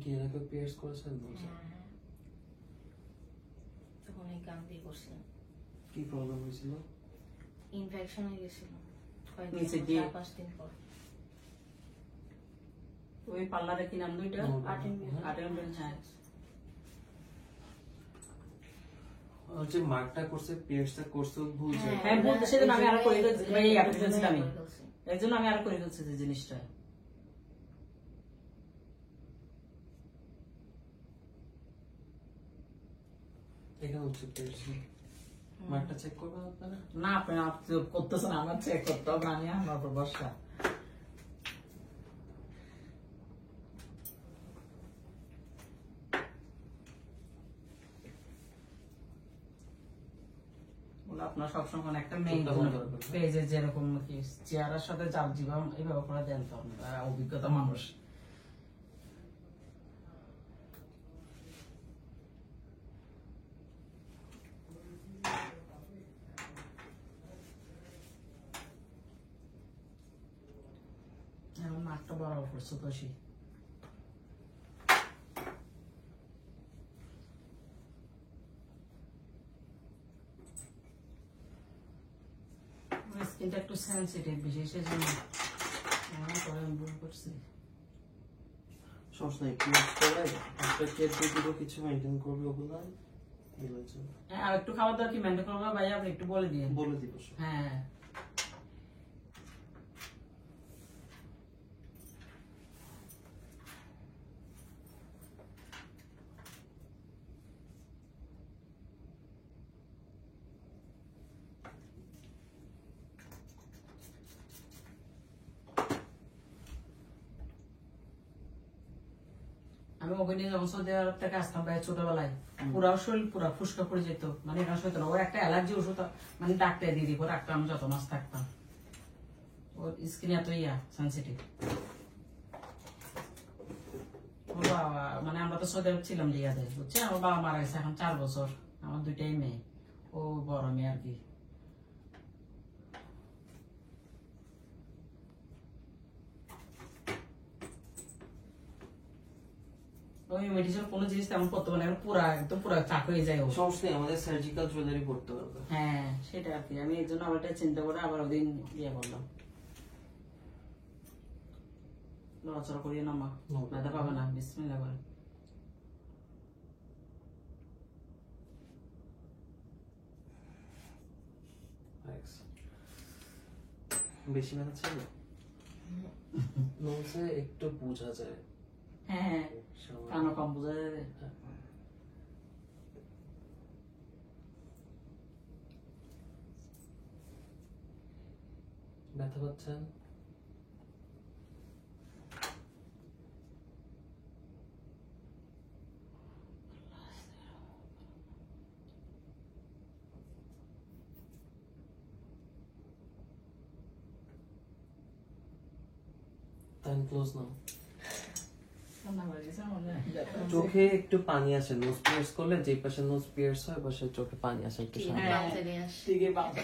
কি এর আগে পিয়ার্স করেছেন? তখন এই কাম দিয়ে করছিলাম। কি প্রবলেম হয়েছিল? ইনফেকশন হয়ে গেছিল নিচে দিয়ে 4-5 দিন পর। ওই পার্লারে কি নাম দুইটা? আটেন। হ্যাঁ। যে মার্কটা করছে পিয়ার্সটা করছে ভুল যায়। হ্যাঁ বলতে সেদিন আমি আর করে দিচ্ছি ভাই, আপনি জানেন আমি এর জন্য আমি আর করে দিচ্ছি যে জিনিসটা। এখানে হচ্ছে পিয়ার্স মার্কটা চেক করবেন আপনারা? না আপনি করতেছেন, আমার চেক করতে হবে, আমি আমার উপর ভরসা। আপনার সবসময় একটা মেইন পেজে যেরকম কি চেয়ারের সাথে চাপ জীবন এইভাবে করে দেন তো আপনারা অভিজ্ঞতা মানুষ। এখন নাকটা বড় করছো তো সে স্কিনটা একটু সেন্সিটিভ বেশি, সেজন্য ভুল করছি। সমস্যা নেই, পিয়ার্স করে একটা কেয়ার দিয়ে দিব, কিছু মেনটেন করবে ওগুলো মিলে যাবে। হ্যাঁ আর একটু খাবার দাবার কি মেনটেন করবো ভাই, আপনি একটু বলে দিন। বলে দিব। হ্যাঁ আমি ওখানে যখন সৌদি আরব থেকে আসতাম ভাই ছোটবেলায়, পুরা শরীর পুরা ফুসকা পড়ে যেত, মানে এখানে সইতো না। ওর একটা অ্যালার্জি ওষুধ মানে ডাক্তার দিয়ে দিব রাখতাম আমি যত মাস থাকতাম। ওর স্কিন এত সেন্সিটিভ। ওর বাবা মানে আমরা তো সৌদি আরব ছিলাম রিয়াদে, বুঝছে, আমার বাবা মারা গেছে এখন 4 বছর, আমার 2টাই মেয়ে, ও বড় মেয়ে আর কি। ওই মেডিসিন কোনো জিনিস তেমন করতে পারে না, পুরা একদম পুরা চাক হয়ে যায়। সমস্যা নেই, আমাদের সার্জিক্যাল জুয়েলারি পড়তে পারবে। হ্যাঁ সেটা আর কি, আমি এর জন্য আবার চিন্তা করে আবার ওদিন ইয়ে করলাম। নড়াচড়া করিয়ে না মা, ব্যথা পাবে না, বিসমিল্লাহ বলে। বেশি ব্যথা ছিল? নোজে একটু বোঝা যায়। হ্যাঁ কানো কম বোঝা যাবে। ব্যথা পাচ্ছেন? টাইম ক্লোজ নাও। চোখে একটু পানি আসে, নোজ পিয়ার্স করলে যে পাশে নোজ পিয়ার্স হয় পাশে চোখে পানি আসে একটু। ঠিক আছে।